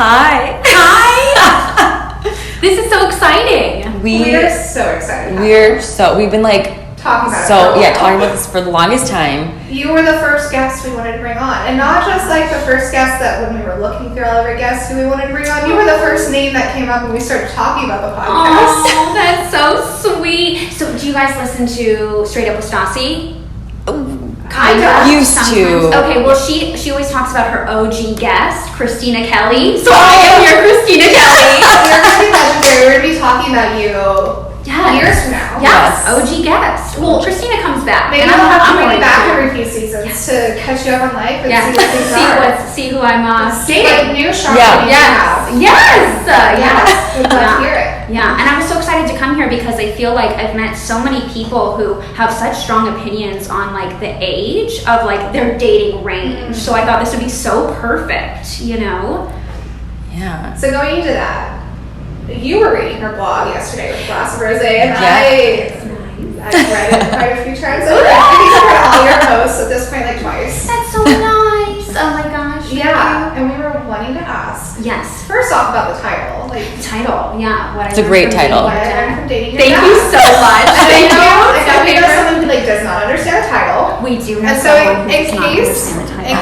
Hi. This is so exciting. We're so excited. We've been like talking about talking about this for the longest time. You were the first guest we wanted to bring on, and not just like the first guest that when we were looking through all of our guests who we wanted to bring on. You were the first name that came up when we started talking about the podcast. Oh, that's so sweet. So, do you guys listen to Straight Up with Stassi? Kind of. Used to. Okay, well, she always talks about her OG guest, Christina Kelly. So I am your Christina Kelly. You're gonna be legendary. We're gonna be talking about you years from now. Yes, OG guest. Well, Christina comes back. Maybe I'll have to bring you back every few seasons to catch you up on life and see who I'm dating. Like new shots. Yes. We'd love to hear it. Yeah, and I was so excited to come here because I feel like I've met so many people who have such strong opinions on like the age of like their dating range. So I thought this would be so perfect, you know? Yeah. So going into that, you were reading her blog yesterday with a glass of rosé, and I've read it quite a few times. I think I've read all your posts at this point like twice. That's so nice. Oh my gosh. Yeah, and we were wanting to ask. Yes. First off, about the title. It's a great title. What I learned from dating. Thank you so much. Thank you. I know we know someone who like does not understand the title. We do. And so in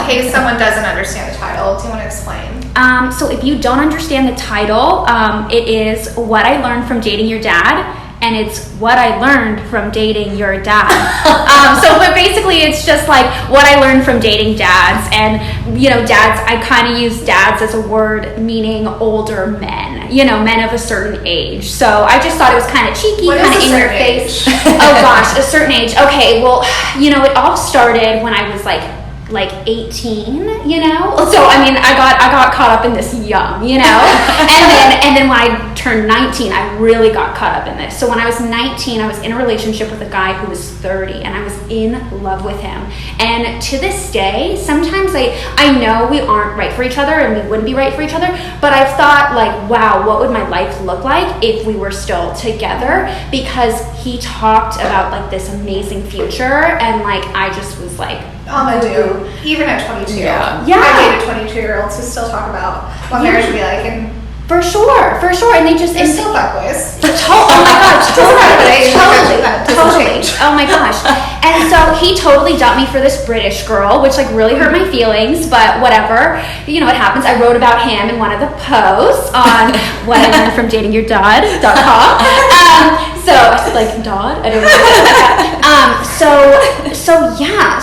case someone doesn't understand the title, do you want to explain? So if you don't understand the title, it is What I Learned from Dating Your Dad, and it's what I learned from dating your dad. But basically it's just like what I learned from dating dads. And, you know, dads, I kind of use dads as a word meaning older men, you know, men of a certain age. So I just thought it was kind of cheeky, kind of in your face. Oh gosh, a certain age. Okay, well, you know, it all started when I was like 18, you know? So I mean, I got caught up in this young, you know? and then when I turned 19, I really got caught up in this. So when I was 19, I was in a relationship with a guy who was 30, and I was in love with him. And to this day, sometimes I know we aren't right for each other and we wouldn't be right for each other, but I've thought like, wow, what would my life look like if we were still together? Because he talked about like this amazing future, and like I just was like, I do. Even at 22. Yeah. I dated 22-year-olds who still talk about what marriage would be like, and For sure, and they just... They're still fuckboys. Oh my gosh, totally. Change. Oh my gosh. And so he totally dumped me for this British girl, which like really hurt my feelings, but whatever. You know what happens. I wrote about him in one of the posts on what I learned from datingyourdad.com. So I said like, Dodd? I don't know.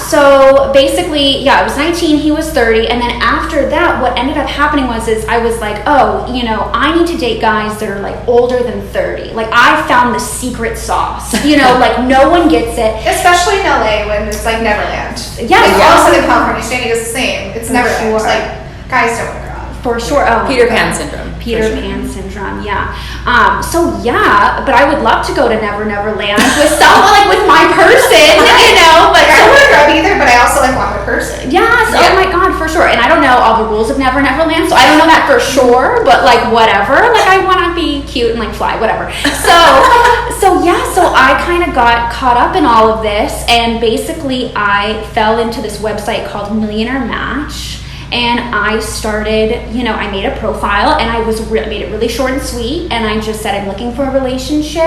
So basically, I was 19, he was 30, and then after that, what ended up happening was I was like, oh, you know, I need to date guys that are like older than 30. Like I found the secret sauce, you know, like no one gets it. Especially in LA when it's like Neverland. Yeah. Like also in California, standing is the same. It's Neverland. Sure. It's like guys don't want to grow up. For sure. Oh, Peter Pan syndrome. Peter Pan syndrome, yeah. But I would love to go to Neverland with someone, like with my person, you know. But I don't want to grow up either, but I also like want my person. Yes, yeah. Oh my God, for sure. And I don't know all the rules of Neverland, so I don't know that for sure, but like whatever. Like I want to be cute and like fly, whatever. So I kind of got caught up in all of this, and basically I fell into this website called Millionaire Match. And I started, you know, I made a profile, and I made it really short and sweet, and I just said I'm looking for a relationship.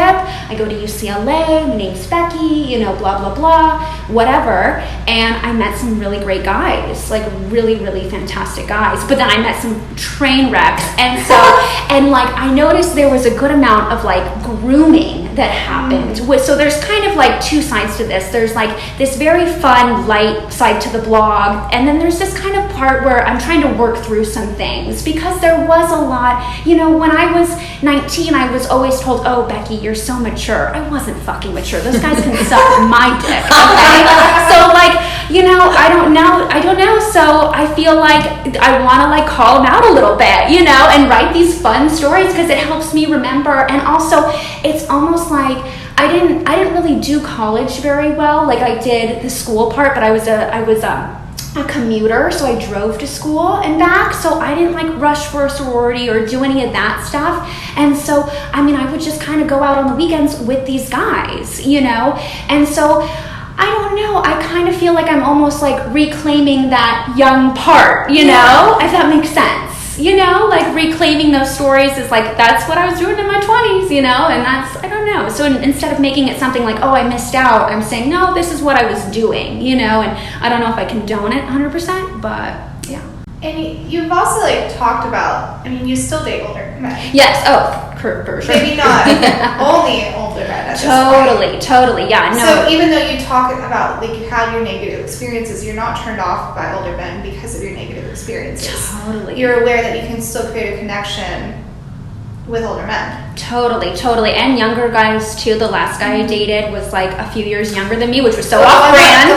I go to UCLA, my name's Becky, you know, blah, blah, blah, whatever. And I met some really great guys, like really, really fantastic guys. But then I met some train wrecks. And so, and like I noticed there was a good amount of like grooming that happened. So there's kind of like two sides to this. There's like this very fun, light side to the blog, and then there's this kind of part where I'm trying to work through some things, because there was a lot, you know, when I was 19, I was always told, oh, Becky, you're so mature. I wasn't fucking mature. Those guys can suck my dick, okay? So like, you know, I don't know. So I feel like I want to like call them out a little bit, you know, and write these fun stories because it helps me remember. And also it's almost like I didn't really do college very well. Like I did the school part, but I was a commuter, so I drove to school and back, so I didn't like rush for a sorority or do any of that stuff. And so I mean, I would just kind of go out on the weekends with these guys, you know. And so I don't know, I kind of feel like I'm almost like reclaiming that young part, you know, if that makes sense. you know, like reclaiming those stories is like, that's what I was doing in my 20s, you know, and that's, I don't know. So instead of making it something like, oh, I missed out, I'm saying, no, this is what I was doing, you know, and I don't know if I condone it 100%, but yeah. And you've also like talked about, I mean, you still date older men. Yes, oh, for sure. Maybe not only older men at this point. Totally, yeah, no. So even though you talk about like you had your negative experiences, you're not turned off by older men because of your negative experiences. Totally. You're aware that you can still create a connection with older men. Totally. And younger guys too. The last guy I dated was like a few years younger than me, which was so off-brand.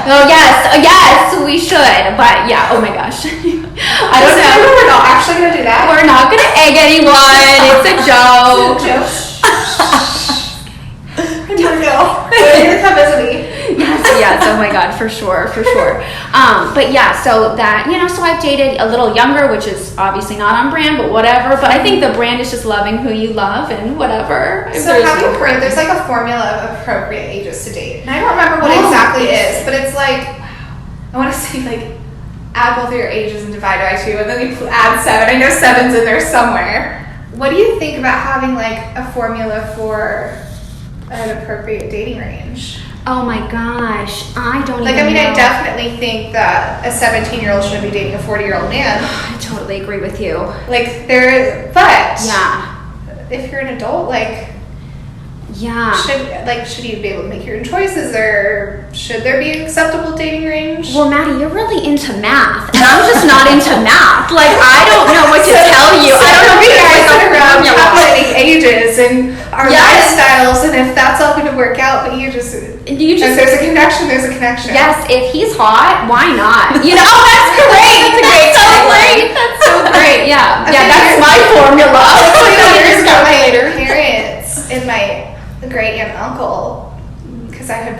Oh yes, we should. But yeah, oh my gosh. I don't know. We're not actually going to do that. We're not going to egg anyone. It's a joke. Come visit me. Yes, oh my god, for sure. But yeah, so that, you know, so I've dated a little younger, which is obviously not on brand, but whatever. But I think the brand is just loving who you love and whatever. So have you heard, there's like a formula of appropriate ages to date. And I don't remember what exactly it is, but it's like, I want to say like, add both of your ages and divide by 2, and then you add 7. I know 7's in there somewhere. What do you think about having like a formula for an appropriate dating range? Oh my gosh, I don't like, even I mean, know. I definitely think that a 17-year-old shouldn't be dating a 40-year-old man. I totally agree with you. Like, but yeah, if you're an adult, like, yeah, should you be able to make your own choices, or should there be an acceptable dating range? Well, Maddie, you're really into math, and I'm just not into math. Like, I don't know what to tell you. I don't know if you guys sit around calculating ages and our lifestyles, and if that's all going to work out, but you just if there's a connection, there's a connection. Yes, if he's hot, why not? You know, that's great. That's so great. That's so great. Yeah, that's my formula. Years ago, my parents and my great aunt and uncle, because I've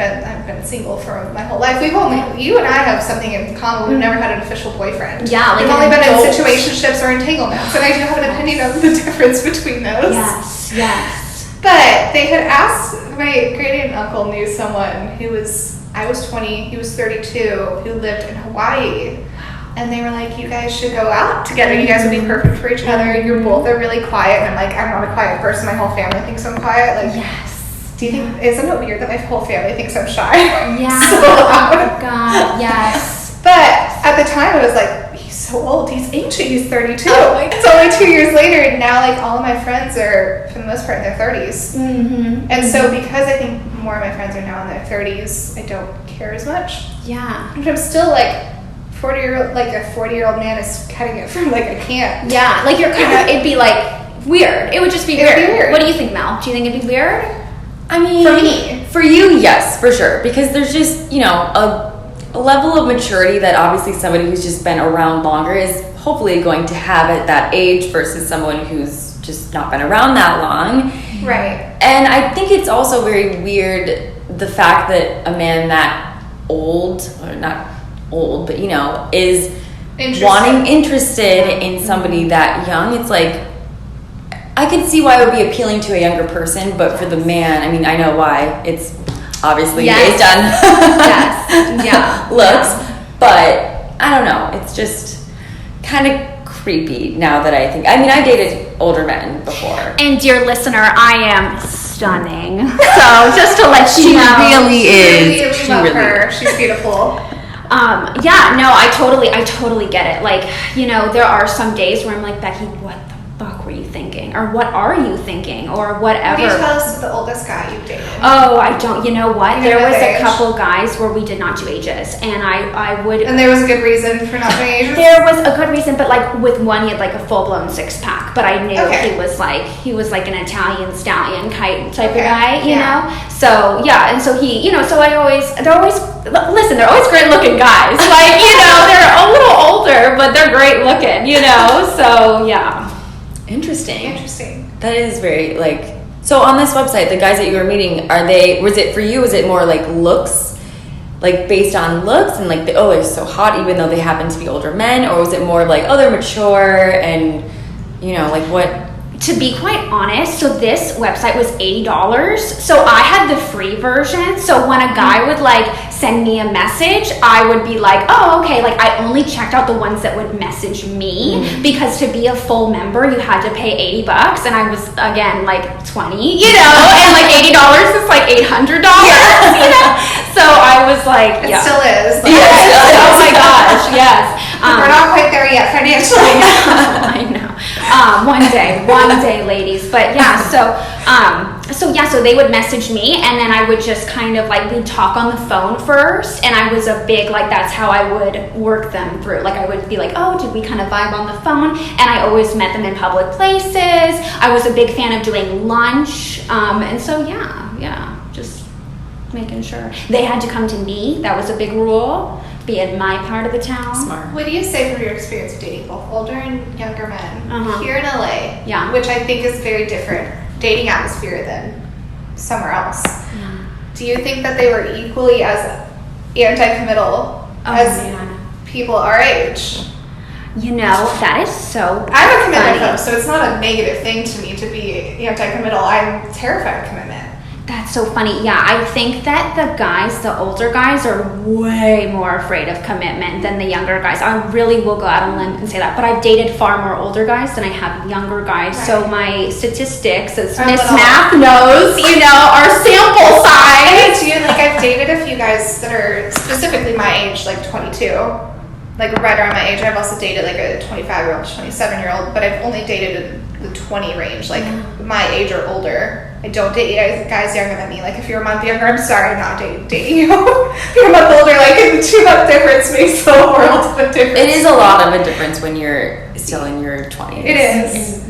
been single for my whole life. You and I have something in common. We've never had an official boyfriend. Yeah, like we've only been in situationships or entanglements, and I do have an opinion on the difference between those. Yes. But they had asked, my great aunt and uncle knew someone I was 20, he was 32, who lived in Hawaii. And they were like, you guys should go out together. You guys would be perfect for each other. You're both are really quiet. And I'm like, I'm not a quiet person. My whole family thinks I'm quiet. Like, yes. Do you think, isn't it weird that my whole family thinks I'm shy? Yeah. So oh God, yes. But at the time, I was like, he's so old. He's ancient. He's 32. Oh, it's only 2 years later. And now, like, all of my friends are, for the most part, in their 30s. Mm-hmm. And so because I think more of my friends are now in their 30s, I don't care as much. Yeah. But I'm still like, a 40-year-old man is cutting it from like I can't. Yeah, like you're kind of, it'd be like weird. It would just be weird. What do you think, Mel? Do you think it'd be weird? I mean, for me, for you, yes, for sure, because there's just, you know, a level of maturity that obviously somebody who's just been around longer is hopefully going to have at that age versus someone who's just not been around that long. Right. And I think it's also very weird the fact that a man that old, or not old, but you know, is interested in somebody that young. It's like, I could see why it would be appealing to a younger person, but for the man, I mean, I know why. It's obviously based on looks, but I don't know. It's just kind of creepy now that I think. I mean, I dated older men before. And dear listener, I am stunning. So just to let you know, She love her. She's beautiful. I totally get it. Like, you know, there are some days where I'm like, Becky, what the fuck were you thinking? Or what are you thinking? Or whatever. Can you tell us the oldest guy you've dated? Oh, I don't. You know what? There was a couple guys where we did not do ages. And I would... And there was a good reason for not doing ages? There was a good reason, but like with one, he had like a full-blown 6-pack. But I knew he was like an Italian stallion type of guy, you know? So, yeah. And so he, you know, so they're always great looking guys. Like, you know, they're a little older, but they're great looking, you know? So, yeah. Interesting. That is very, like, so on this website, the guys that you were meeting, was it for you, was it more like looks, like based on looks and like, they're so hot even though they happen to be older men, or was it more like, they're mature and, you know, like what? To be quite honest, so this website was $80. So I had the free version. So when a guy would like send me a message, I would be like, oh, okay. Like I only checked out the ones that would message me because to be a full member, you had to pay $80. And I was, again, like 20, you know, and like $80 is like $800, you know? So I was like, It yeah. still is. Yes. Oh my gosh, yes. We're not quite there yet financially. I know. One day, ladies. But yeah, so they would message me, and then I would just kind of like, we'd talk on the phone first, and I was a big, like, that's how I would work them through. Like I would be like, oh, did we kind of vibe on the phone? And I always met them in public places. I was a big fan of doing lunch, and so yeah, just making sure they had to come to me. That was a big rule. Be in my part of the town. Smart. What do you say from your experience of dating both older and younger men here in LA? Yeah. Which I think is very different dating atmosphere than somewhere else. Yeah. Do you think that they were equally as anti-committal as people our age? You know, that is so I'm a commitment funny. phobe, so it's not a negative thing to me to be anti-committal. I'm terrified of commitment. That's so funny. Yeah, I think that the older guys are way more afraid of commitment than the younger guys. I really will go out on a limb and say that. But I've dated far more older guys than I have younger guys. Right. So my statistics, as Miss Math knows, you know, our sample size. I've dated a few guys that are specifically my age, like 22. Like right around my age. I've also dated like a 25-year-old, 27-year-old, but I've only dated in the 20 range, like my age or older. I don't date guys younger than me. Like if you're a month younger, I'm sorry, I'm not dating you. If you're a month older, like a 2-month difference makes the world of a difference. It is a lot of a difference when you're still in your 20s. It is.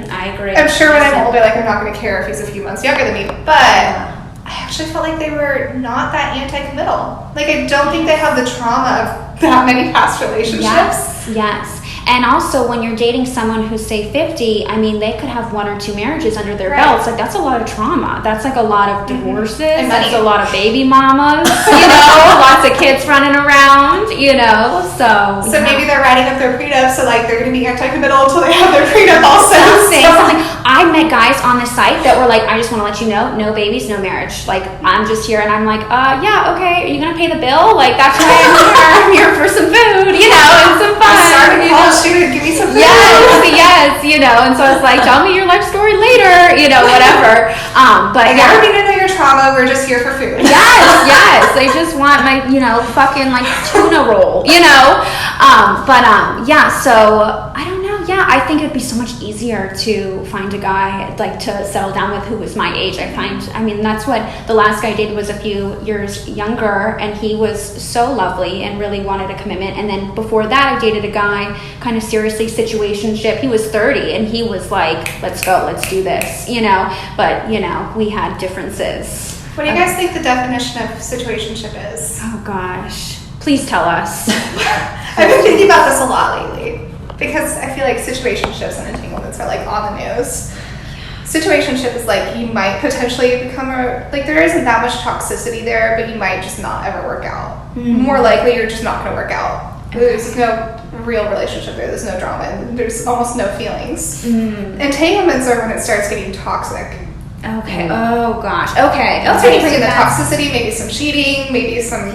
I agree. I'm sure when I'm older, like I'm not going to care if he's a few months younger than me, but I actually felt like they were not that anti-committal. Like I don't think they have the trauma of that many past relationships. Yes. And also, when you're dating someone who's, say, 50, I mean, they could have 1 or 2 marriages under their belts. Like, that's a lot of trauma. That's like a lot of divorces. That's a lot of baby mamas, you know, lots of kids running around, you know, so. So maybe they're writing up their prenup, so like they're going to be anti-committal until they have their prenup also. Something. I met guys on the site that were like, I just want to let you know, no babies, no marriage. Like, I'm just here, and I'm like, yeah, okay, are you going to pay the bill? Like, that's why I'm here for some food, you know, and some fun. Shoot, give me some food. Yes, you know, and so I was like, tell me your life story later, you know, whatever. But I never need to know your trauma, we're just here for food. Yes, they just want my, you know, fucking like tuna roll, you know. So I don't know. Yeah, I think it'd be so much easier to find a guy like to settle down with who was my age. I mean, that's what the last guy did, was a few years younger, and he was so lovely and really wanted a commitment. And then before that, I dated a guy, kind of seriously situationship. He was 30, and he was like, let's go, let's do this, you know. But, you know, we had differences. What do you guys think the definition of situationship is? Oh, gosh. Please tell us. I've been thinking about this a lot lately, because I feel like situationships and entanglements are like on the news. Situationship is like you might potentially become like there isn't that much toxicity there, but you might just not ever work out. More likely you're just not going to work out. There's no real relationship there. There's no drama. And there's almost no feelings. Entanglements are when it starts getting toxic. Okay. Oh gosh. Okay. So you bring in the toxicity, maybe some cheating, maybe some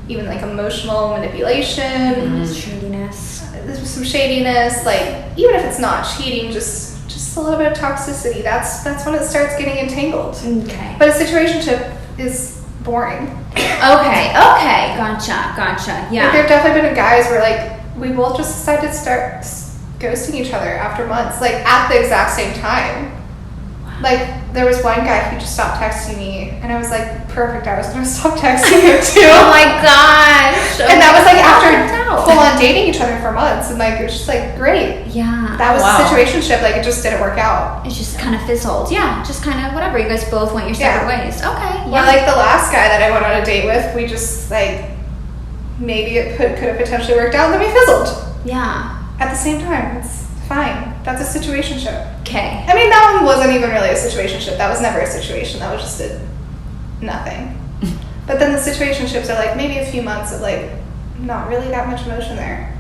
even like emotional manipulation, shadiness. There's some shadiness. Like even if it's not cheating, just a little bit of toxicity. That's when it starts getting entangled. Okay. But a situationship is boring. Okay. Gotcha. Yeah. Like there have definitely been guys where like we both just decided to start ghosting each other after months, like at the exact same time. Like there was one guy who just stopped texting me, and I was like, perfect, I was gonna stop texting him too. Oh my gosh. And that was like after full on dating each other for months, and like it was just like great. Yeah. That was a situationship, like it just didn't work out. It just kind of fizzled. Yeah, just kind of whatever. You guys both went your separate ways. Okay. Or like the last guy that I went on a date with, we just like maybe it could have potentially worked out, and then we fizzled. Yeah. At the same time, it's fine. That's a situationship. Okay. I mean, that one wasn't even really a situationship. That was never a situation. That was just nothing. But then the situationships are like maybe a few months of like not really that much emotion there.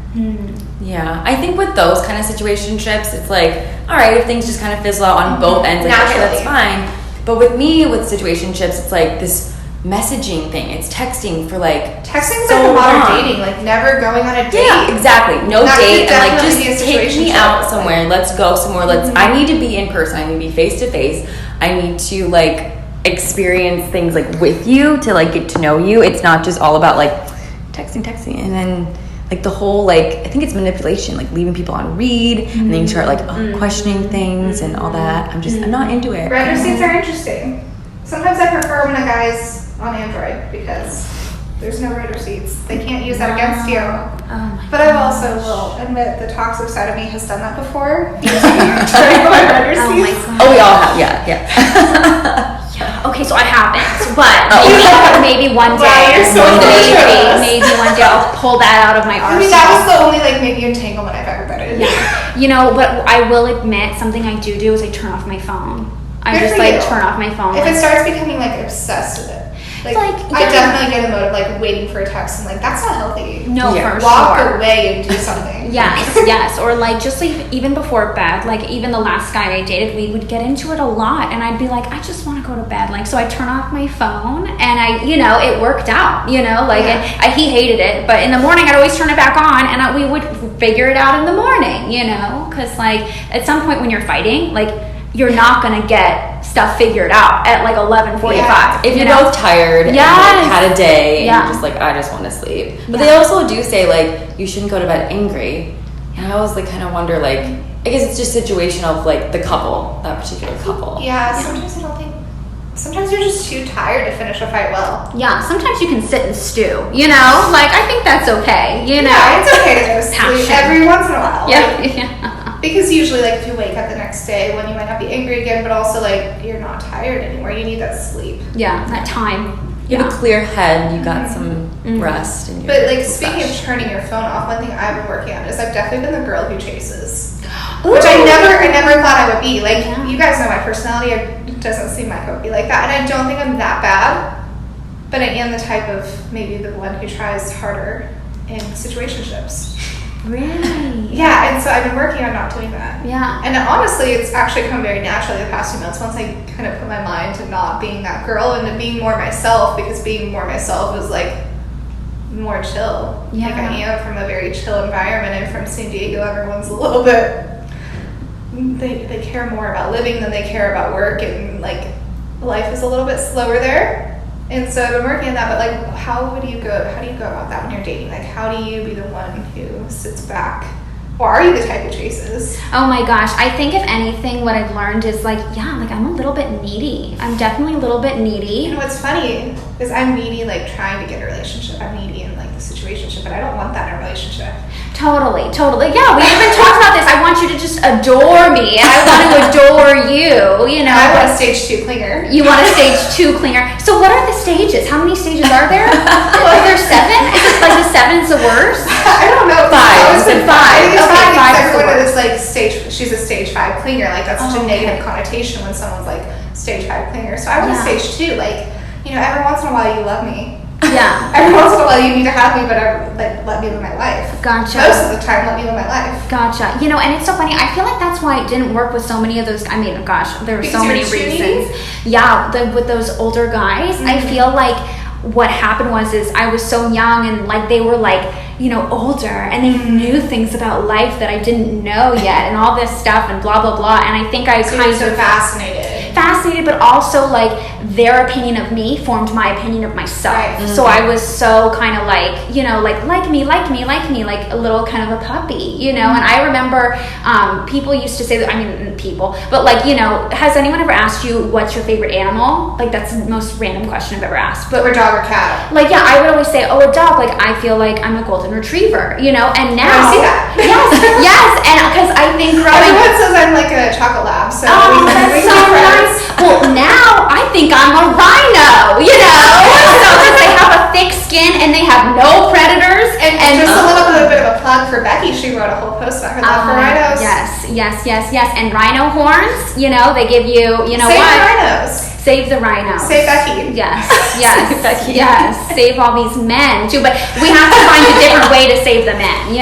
Yeah, I think with those kind of situationships, it's like, all right, if things just kind of fizzle out on both ends, like, okay, that's fine. But with me, with situationships, it's like this messaging thing. It's texting for like texting's so like a modern long. dating, like never going on a date. Yeah, exactly. No that date, and like definitely just be a take me out somewhere. Let's go somewhere. I need to be in person. I need to be face to face. I need to like experience things like with you to like get to know you. It's not just all about like texting, and then like the whole like I think it's manipulation, like leaving people on read, and then you start like questioning things and all that. I'm not into it. Read receipts are interesting. Sometimes I prefer when a guy's on Android because there's no read receipts. They can't use that against you. But I also will admit the toxic side of me has done that before. Trying my read receipts. Oh, we all have. Yeah. Okay, so I haven't, but maybe one Wow, day, you're so maybe one day I'll pull that out of my arsenal. I mean, that was the only like maybe entanglement I've ever been in. Yeah. You know, but I will admit something I do is I turn off my phone. I Good just for like you. turn off my phone. If like, it starts becoming like obsessed with it. Like I definitely get in the mode of like waiting for a text and like that's not healthy. No, for Walk sure. away and do something. Yes, or like just like even before bed, like even the last guy I dated, we would get into it a lot, and I'd be like, I just want to go to bed, like so I turn off my phone, and it worked out, like and he hated it, but in the morning I'd always turn it back on, and we would figure it out in the morning, because like at some point when you're fighting, like you're not gonna get stuff figured out at like 11:45. If you're both tired and like had a day and you're just like, I just want to sleep. But they also do say like you shouldn't go to bed angry. And I always like kind of wonder like I guess it's just situational of like the couple, that particular couple. Yeah, sometimes I don't think sometimes you're just too tired to finish a fight well. Yeah, sometimes you can sit and stew, like I think that's okay, Yeah, it's okay to go to sleep every once in a while. Yeah. Because usually, like, if you wake up the next day when you might not be angry again, but also, like, you're not tired anymore. You need that sleep. Yeah, that time. You have a clear head, you got some rest. And but, like, speaking of turning your phone off, one thing I've been working on is I've definitely been the girl who chases. Ooh. Which I never thought I would be. Like, you guys know my personality. It doesn't seem like I would be like that. And I don't think I'm that bad. But I am the type of maybe the one who tries harder in situationships. Really? Yeah, and so I've been working on not doing that. Yeah. And honestly, it's actually come very naturally the past few months once I kind of put my mind to not being that girl and to being more myself, because being more myself is like more chill. Yeah. Like I am from a very chill environment, and from San Diego, everyone's a little bit, they care more about living than they care about work, and like life is a little bit slower there. And so I've been working on that, but like, how do you go about that when you're dating? Like, how do you be the one who sits back? Or are you the type who chases? Oh my gosh, I think if anything, what I've learned is like I'm a little bit needy. I'm definitely a little bit needy. And what's funny is I'm needy, like trying to get a relationship. I'm needy in like the situationship, but I don't want that in a relationship. Totally. Yeah, we even talked about this. I want you to just adore me, and I want to adore you. I want a stage 2 clinger. You want a stage 2 clinger. So what are the stages? How many stages are there? Are there 7? Is it like the 7's the worst? I don't know. 5. It's 5. Okay, 5 is the everyone worst. is like she's a stage 5 clinger. Like that's such a negative connotation when someone's like stage 5 clinger. So I want a stage 2. Like, every once in a while you love me. Yeah. Every once in a while you need to have me, but let me live my life. Gotcha. Most of the time, let me live my life. Gotcha. And it's so funny. I feel like that's why it didn't work with so many of those. I mean, gosh, there were so many reasons. Yeah, with those older guys, I feel like what happened is I was so young, and like they were like older, and they knew things about life that I didn't know yet, and all this stuff, and blah blah blah. And I think I kind of fascinated, but also like their opinion of me formed my opinion of myself. Right. So I was so kind of like like me, like a little kind of a puppy, And I remember people used to say that. I mean, people, but like has anyone ever asked you what's your favorite animal? Like that's the most random question I've ever asked. But or dog or cat? Like I would always say, a dog. Like I feel like I'm a golden retriever, and now I see that. yes, and because I think everyone says I'm like a chocolate lab, so that's so nice. Well, now I think I'm a rhino, so because they have a thick skin and they have no predators and just a little bit of a a plug for Becky. She wrote a whole post about her love for rhinos. Yes. And rhino horns, they give you, Save what? the rhinos. Save the rhinos. Save Becky. Yes. Save Becky. Yes. Save all these men too, but we have to find a different way to save the men,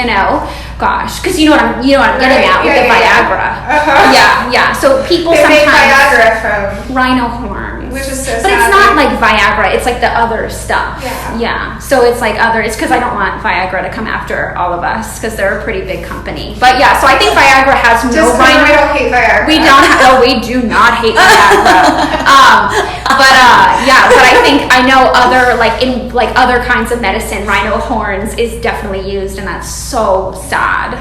Gosh, because you know what I'm getting at with the Viagra. Uh-huh. Yeah. So people they sometimes make Viagra from rhino horns, which is so but sad. it's not like Viagra. It's like the other stuff. Yeah. So it's like other. It's because I don't want Viagra to come after all of us because they're a pretty big company. But yeah, so I think Viagra has no Just rhino. we don't hate Viagra. We do not hate Viagra. But I think I know other in other kinds of medicine, rhino horns is definitely used, and that's so sad.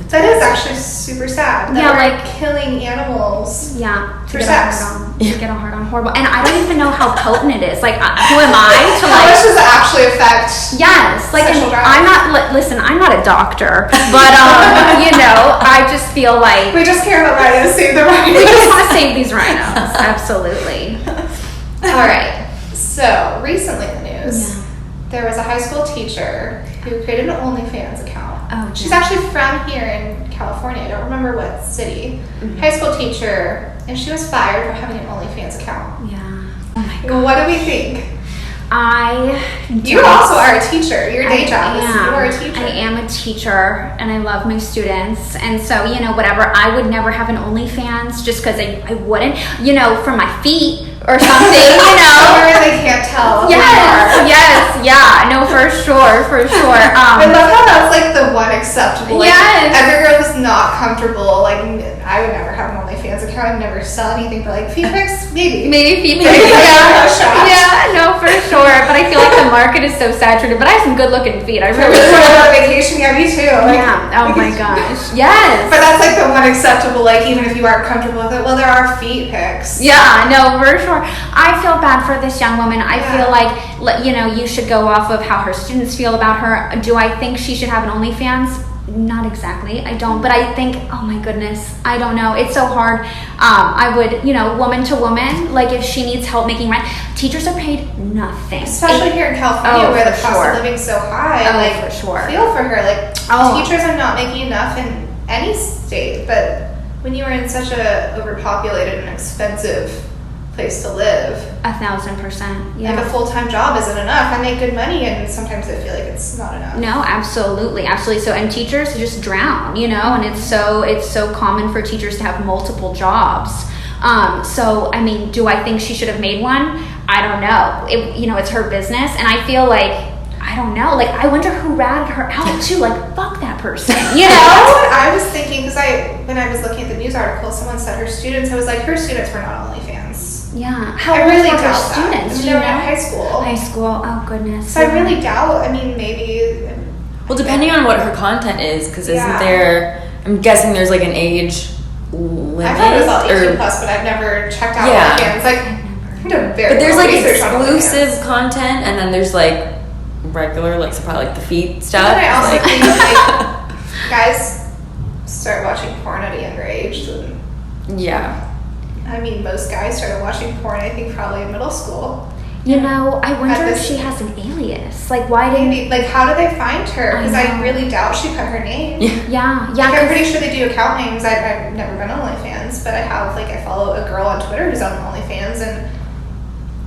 That is actually super sad. That we're killing animals. Yeah, for sex. To get a hard on, horrible. And I don't even know how potent it is. Like, who am I to How much does it actually affect? Yes, sexual drive? I'm not. Listen, I'm not a doctor, but I just feel like we just care about rhinos. Save the rhinos. we just want to save these rhinos. Absolutely. All right. So recently in the news, there was a high school teacher who created an OnlyFans account. Oh, she's actually from here in California. I don't remember what city. Mm-hmm. High school teacher, and she was fired for having an OnlyFans account. Yeah. Oh my God. Well, what do we think? You don't- also are a teacher. Your day job is you are a teacher. I am a teacher, and I love my students. And so, whatever. I would never have an OnlyFans just because I wouldn't. For my feet or something. Or they can't tell. Yes. Yeah. No, for sure. I love how that's like the one acceptable. Like, Yes. every girl who's not comfortable. Like, I would never have an OnlyFans account. I'd never sell anything, but like feet pics, maybe. Maybe feet pics. No, for sure. But I feel like the market is so saturated. But I have some good looking feet. I really When do. we're on vacation, yeah, me too. Like, Oh my gosh. Yes. But that's like the one acceptable, like even if you aren't comfortable with it. Well, there are feet pics. Yeah, no, for sure. I feel bad for this young woman. I feel like, you should go off of how her students feel about her. Do I think she should have an OnlyFans? Not exactly. I don't. But I think, oh my goodness, I don't know. It's so hard. I would, woman to woman, like if she needs help making rent, teachers are paid nothing. Especially here in California where the cost of living's so high. For sure. Feel for her. Like, teachers are not making enough in any state, but when you are in such a overpopulated and expensive place to live, 1,000%. Yeah. like a full-time job isn't enough. I make good money, and sometimes I feel like it's not enough. No, absolutely. So, and teachers just drown, and it's so common for teachers to have multiple jobs. So, I mean, do I think she should have made one? I don't know. It's her business, and I feel like, I don't know. Like, I wonder who ratted her out too. Like, fuck that person. That's what I was thinking, because when I was looking at the news article, someone said her students were not OnlyFans. Yeah. How I old really were her doubt students? that. They were in high school. High school. Oh goodness. So I really doubt. I mean, maybe. Well, depending on what her content is, because isn't there? I'm guessing there's like an age limit. I thought it was all 18 plus, but I've never checked out OnlyFans. Like, but there's like exclusive content, and then there's like regular, like so probably like the feet stuff. And I also think like guys start watching porn at a younger age. I mean, most guys started watching porn, I think, probably in middle school. I wonder if she has an alias. Like, why didn't... Like, how do they find her? Because I really doubt she put her name. Yeah. Like, I'm pretty sure they do account names. I've never been on OnlyFans, but I follow a girl on Twitter who's on OnlyFans, and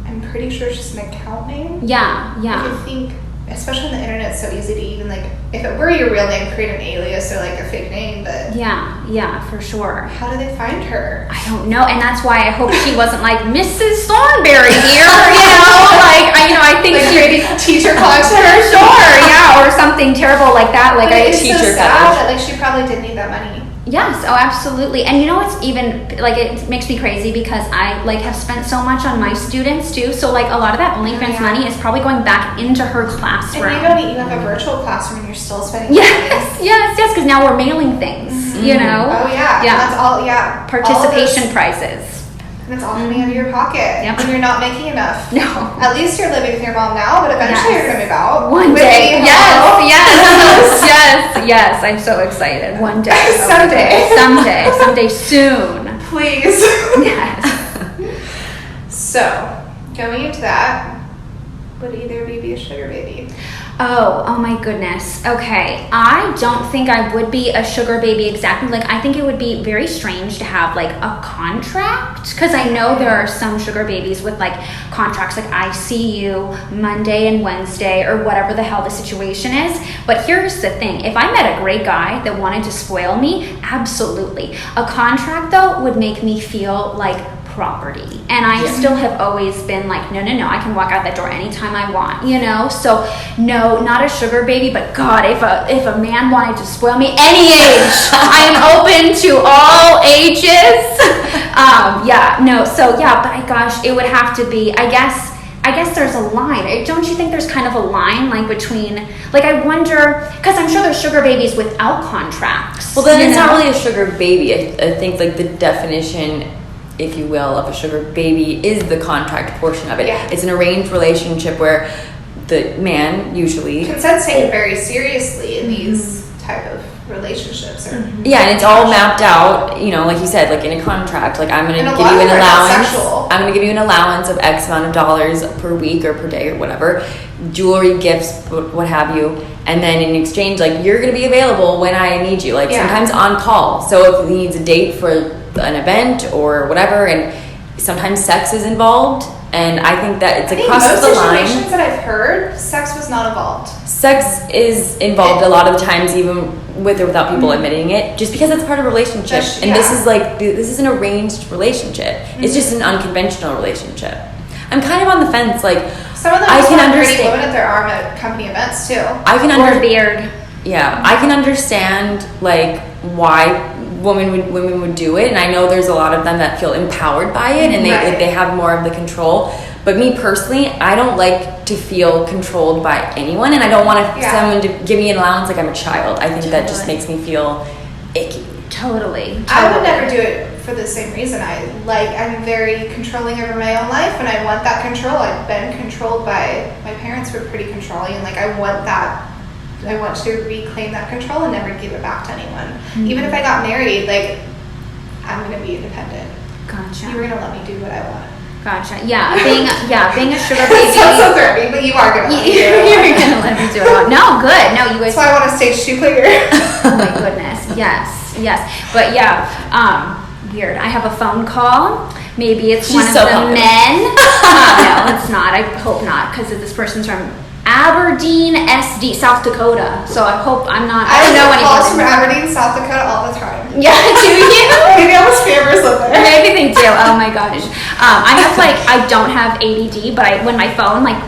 I'm pretty sure it's just an account name. Yeah. I think, especially on the internet, it's so easy to even, like, if it were your real name, create an alias or, like, a fake name, but... Yeah, for sure. How do they find her? I don't know, and that's why I hope she wasn't like, Mrs. Thornberry here, I think like she... creating teacher content. For sure, or something terrible like that, like But it's teacher so sad that, like, she probably did need that money. Yes, absolutely. And it's even, like, it makes me crazy because I, like, have spent so much on my students, too. So, like, a lot of that OnlyFans money is probably going back into her classroom. And you have a virtual classroom and you're still spending money. Yes, because now we're mailing things, Oh, yeah. Yeah. And that's all, Participation prizes. And it's all coming out of your pocket. Yep. And you're not making enough. No. At least you're living with your mom now, but eventually you're going to move out. One day. Yes. I'm so excited. One day. Someday soon. Please. Yes. So, going into that, would either of you be a sugar baby? Oh my goodness. Okay. I don't think I would be a sugar baby exactly. Like, I think it would be very strange to have like a contract, because I know there are some sugar babies with like contracts, like I see you Monday and Wednesday or whatever the hell the situation is. But here's the thing. If I met a great guy that wanted to spoil me, absolutely. A contract though would make me feel like property, and I still have always been like, no, I can walk out that door anytime I want, you know. So no, not a sugar baby, but God, if a man wanted to spoil me any age, I am open to all ages. But gosh, it would have to be, I guess there's a line. Don't you think there's kind of a line, like, between, like, I wonder, because I'm sure there's sugar babies without contracts. Well, then it's not really a sugar baby. I think, like, the definition, if you will, of a sugar baby is the contract portion of it. Yeah. It's an arranged relationship where the man usually... Consent's taken very seriously in these type of relationships. Yeah, and it's all mapped out, you know, like you said, like in a contract. Like, I'm going to give you an allowance. I'm going to give you an allowance of X amount of dollars per week or per day or whatever. Jewelry, gifts, what have you. And then in exchange, like, you're going to be available when I need you. Like, sometimes on call. So if he needs a date for an event or whatever, and sometimes sex is involved, and I think that it's across the line. Most situations that I've heard, sex was not involved. Sex is involved a lot of the times, even with or without people admitting it, just because it's part of a relationship. This is an arranged relationship. It's just an unconventional relationship. I'm kind of on the fence. Like, some of them I can have understand pretty women at their arm at company events too. I can or beard. Yeah, I can understand like why women would do it, and I know there's a lot of them that feel empowered by it, and they have more of the control. But me personally, I don't like to feel controlled by anyone, and I don't want someone to give me an allowance like I'm a child. I think that just makes me feel icky. Totally. I would never do it for the same reason. I'm very controlling over my own life, and I want that control. I've been controlled by my parents were pretty controlling, and like I want to reclaim that control and never give it back to anyone. Even if I got married, like, I'm gonna be independent. Gotcha. You're gonna let me do what I want. Gotcha. Yeah, being a sugar baby. Sounds so threatening, but you are gonna let me do it. You're gonna let me do it. No, good. No, you guys. That's why I want to stage 2 clear. Oh my goodness. Yes. But yeah, weird. I have a phone call. Maybe it's one of the men. No, it's not. I hope not, because this person's from Aberdeen, SD, South Dakota. So I hope I'm not. I don't know anyone. Calls from Aberdeen, South Dakota all the time. Yeah, do you? Maybe all the scammers live there. Maybe they do. Oh my gosh. I don't have ADD, but when my phone like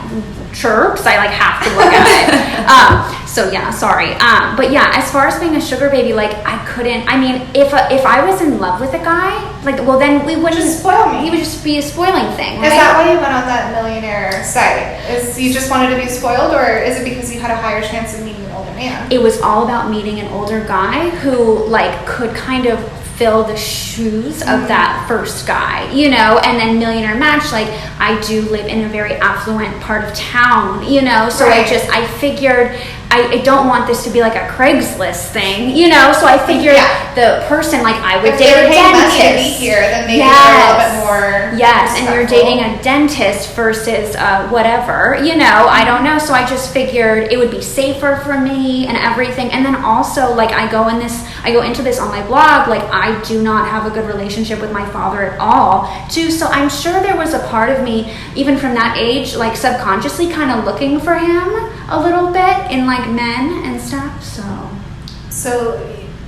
chirps, I like have to look at it. So yeah, sorry. But yeah, as far as being a sugar baby, like I couldn't. I mean, if I was in love with a guy, like, well then we wouldn't just spoil me. He would just be a spoiling thing. Right? Is that why you went on that millionaire site? Is you just wanted to be spoiled, or is it because you had a higher chance of meeting an older man? It was all about meeting an older guy who like could kind of fill the shoes of that first guy, you know. And then millionaire match, like I do live in a very affluent part of town, you know, so I figured I don't want this to be like a Craigslist thing, you know, so I figured the person, like I would date a dentist. If they're paying here, then maybe they're a little bit more and you're dating a dentist versus whatever, you know, I don't know. So I just figured it would be safer for me and everything. And then also, like I go into this on my blog, like I do not have a good relationship with my father at all, too. So I'm sure there was a part of me, even from that age, like subconsciously kind of looking for him a little bit in like men and stuff. So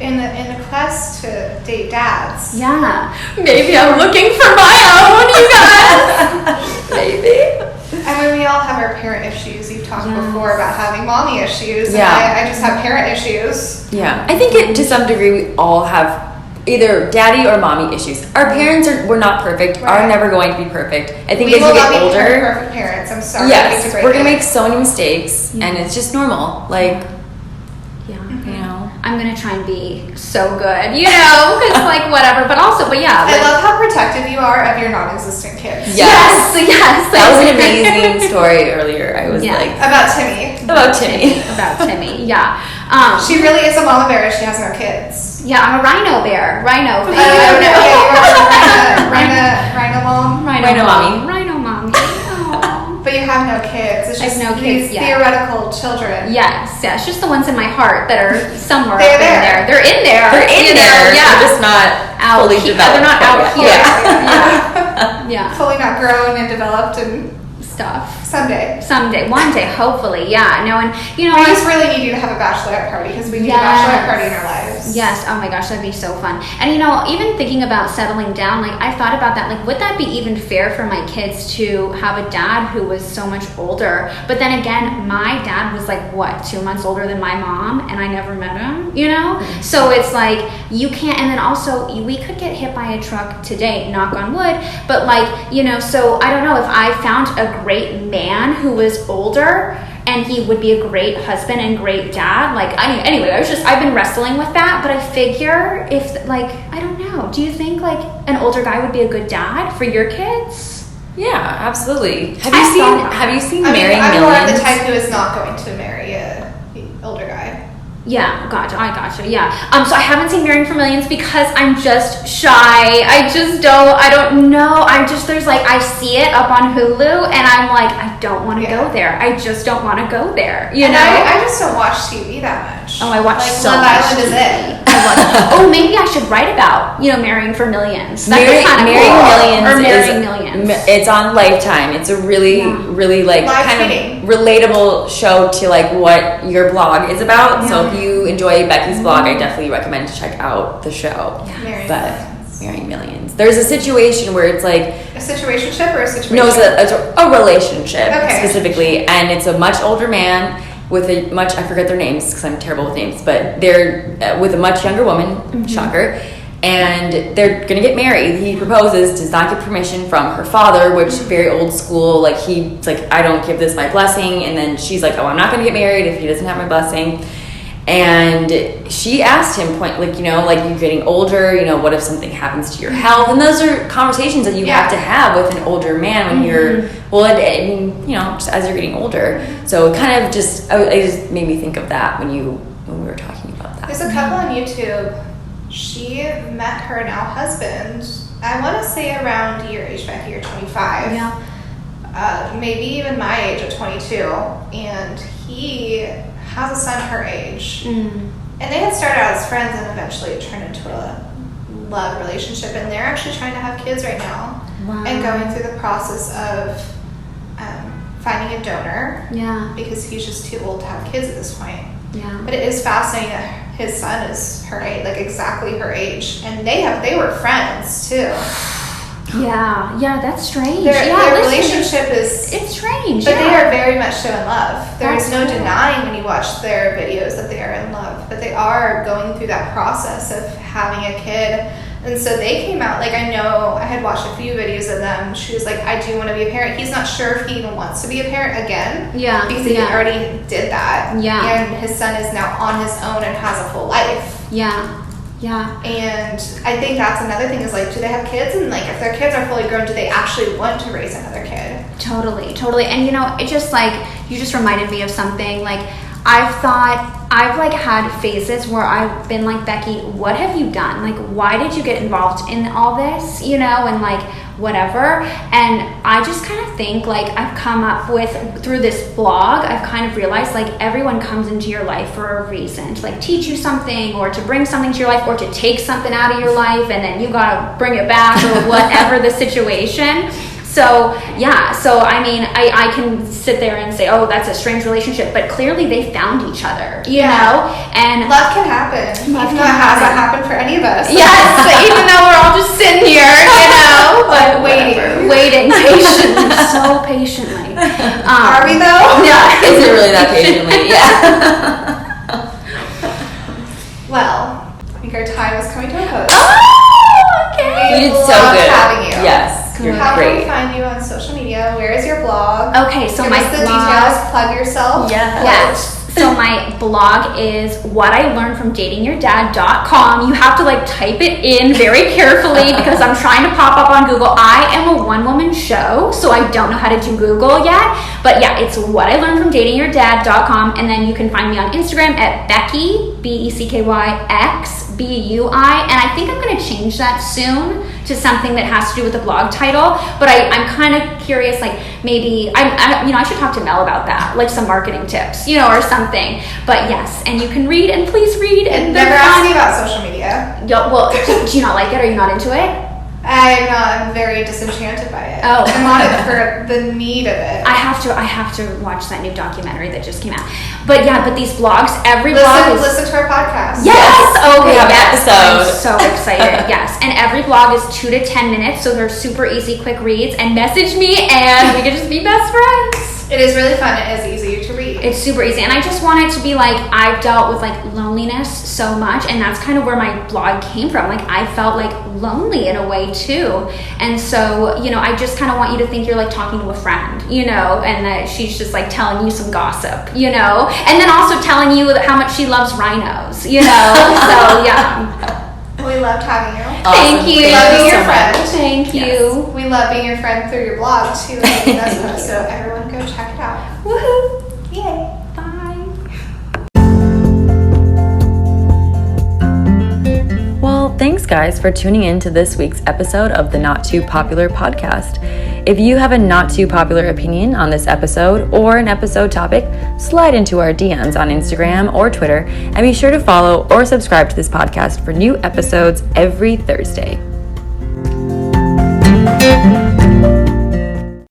in the quest to date dads, maybe I'm looking for my own, you guys. Maybe. I mean, we all have our parent issues. You've talked before about having mommy issues. Yeah. I just have parent issues. Yeah. I think to some degree we all have either daddy or mommy issues. Our parents were not perfect, are never going to be perfect. I think as you get older, perfect parents. I'm sorry. Yes, we're gonna make so many mistakes, and it's just normal. Like, you know, I'm gonna try and be so good, you know, because like whatever. But yeah, I love how protective you are of your non-existent kids. Yes. That was an amazing story earlier. I was like about Timmy. Yeah. She really is a mama bear. She has no kids. Yeah, I'm a rhino bear. Rhino. Rhino mom. Rhino mommy. But But you have no kids. It's I have just no kids these yet. theoretical children. Yes, it's just the ones in my heart that are somewhere They're up in there. there. They're in there. They're in you know, there. Yeah. They're just not Out fully here. developed. They're not out here. Yeah. Yeah. Fully not grown and developed and Stuff. someday. One day, hopefully. Yeah. No, and you know, I just really need you to have a bachelorette party because we need a bachelorette party in our lives. Yes. Oh my gosh, that'd be so fun. And you know, even thinking about settling down, like I thought about that. Like, would that be even fair for my kids to have a dad who was so much older? But then again, my dad was like what, 2 months older than my mom, and I never met him. You know, so it's like you can't. And then also, we could get hit by a truck today. Knock on wood. But like, you know, so I don't know if I found a great man who was older and he would be a great husband and great dad. Like, anyway, I've been wrestling with that, but I figure if, like, I don't know, do you think like an older guy would be a good dad for your kids? Yeah, absolutely. Have you seen I'm Marrying more of Millions? the type who is not going to marry a older guy. Yeah, gotcha. I gotcha. Yeah. So I haven't seen Marrying for Millions because I'm just shy. I don't know. There's like, I see it up on Hulu and I'm like, I don't want to go there. I just don't want to go there. You know? I just don't watch TV that much. Oh, I watch like, so Love much Island is it. Oh, maybe I should write about, Marrying for Millions. That'd be Marrying kind of cool. Millions Or Marrying Millions. It's on Lifetime. It's a really, really like Live kind tweeting. of relatable show to like what your blog is about. So if you enjoy Becky's blog, I definitely recommend to check out the show. Marrying But Millions. Marrying Millions. There's a situation where it's like A situationship or a situation? no, it's a relationship Okay. specifically, and it's a much older man with a much, I forget their names because I'm terrible with names, but they're with a much younger woman, shocker, and they're gonna get married. He proposes, does not get permission from her father, which very old school, like he's like, I don't give this my blessing, and then she's like, oh, I'm not gonna get married if he doesn't have my blessing. And she asked him point, like, like you're getting older, what if something happens to your health? And those are conversations that you have to have with an older man when you're, just as you're getting older. So it kind of it just made me think of that when we were talking about that. There's a couple on YouTube. She met her now husband, I want to say around your age, Becky, you're 25. Yeah. Maybe even my age at 22. And he has a son her age. And they had started out as friends and eventually it turned into a love relationship. And they're actually trying to have kids right now. Wow. And going through the process of finding a donor. Yeah. Because he's just too old to have kids at this point. Yeah. But it is fascinating that his son is her age, like exactly her age. And they were friends too. Yeah. Yeah, that's strange. Their relationship is... It's strange. But they are very much so in love. There's no denying when you watch their videos that they are in love. But they are going through that process of having a kid. And so they came out, like I know, I had watched a few videos of them. She was like, I do want to be a parent. He's not sure if he even wants to be a parent again. Yeah. Because he already did that. Yeah. And his son is now on his own and has a full life. Yeah. Yeah. And I think that's another thing is like, do they have kids? And like, if their kids are fully grown, do they actually want to raise another kid? Totally. And it just like, you just reminded me of something. Like, I've like had phases where I've been like, Becky, what have you done? Like, why did you get involved in all this? And like, whatever. And I just kind of think like I've come up with, through this blog, I've kind of realized like everyone comes into your life for a reason, to like teach you something or to bring something to your life or to take something out of your life and then you gotta bring it back or whatever the situation. So I mean, I can sit there and say, oh, that's a strange relationship, but clearly they found each other, you know? And love can happen. Even though it hasn't happened for any of us. Yes, even though we're all just sitting here, but waiting patiently, so patiently. Are we though? Yeah. Is it really that patiently? Yeah. Well, I think our time is coming to a close. Oh, okay. You did so Loved good. having you. Yes. You're How great. can we find you on social media? Where is your blog? Okay, so Give my us the blog, details. Plug yourself. Yes. So my blog is whatIlearnedfromdatingyourdad.com. You have to like type it in very carefully because I'm trying to pop up on Google. I am a one-woman show, so I don't know how to do Google yet. But yeah, it's whatIlearnedfromdatingyourdad.com, and then you can find me on Instagram at Becky BECKYXBUI, and I think I'm going to change that soon to something that has to do with the blog title. But I'm kind of curious, like maybe I should talk to Mel about that, like some marketing tips, or something. But yes, and you can read, and please read. And never ask me about social media. Well, do you not like it? Are you not into it? I'm very disenchanted by it. Oh, I'm on it for the need of it. I have to watch that new documentary that just came out. But yeah, these blogs, every listen, blog is... Listen to our podcast. Yes! Okay, we have an yes. episode. I'm so excited, yes. And every blog is 2 to 10 minutes, so they're super easy, quick reads. And message me, and we can just be best friends. It is really fun. It is easy to read. It's super easy. And I just want it to be like, I've dealt with like loneliness so much, and that's kind of where my blog came from. Like, I felt like lonely in a way too. And so, I just kind of want you to think you're like talking to a friend, and that she's just like telling you some gossip, and then also telling you how much she loves rhinos, So yeah. We loved having you. Awesome. Thank you. We love being your friend. Thank you. We love being your friend through your blog too. So everyone go check it out. Woohoo. Yay. Bye. Well, thanks guys for tuning in to this week's episode of the Not Too Popular podcast. If you have a not too popular opinion on this episode or an episode topic, slide into our DMs on Instagram or Twitter, and be sure to follow or subscribe to this podcast for new episodes every Thursday.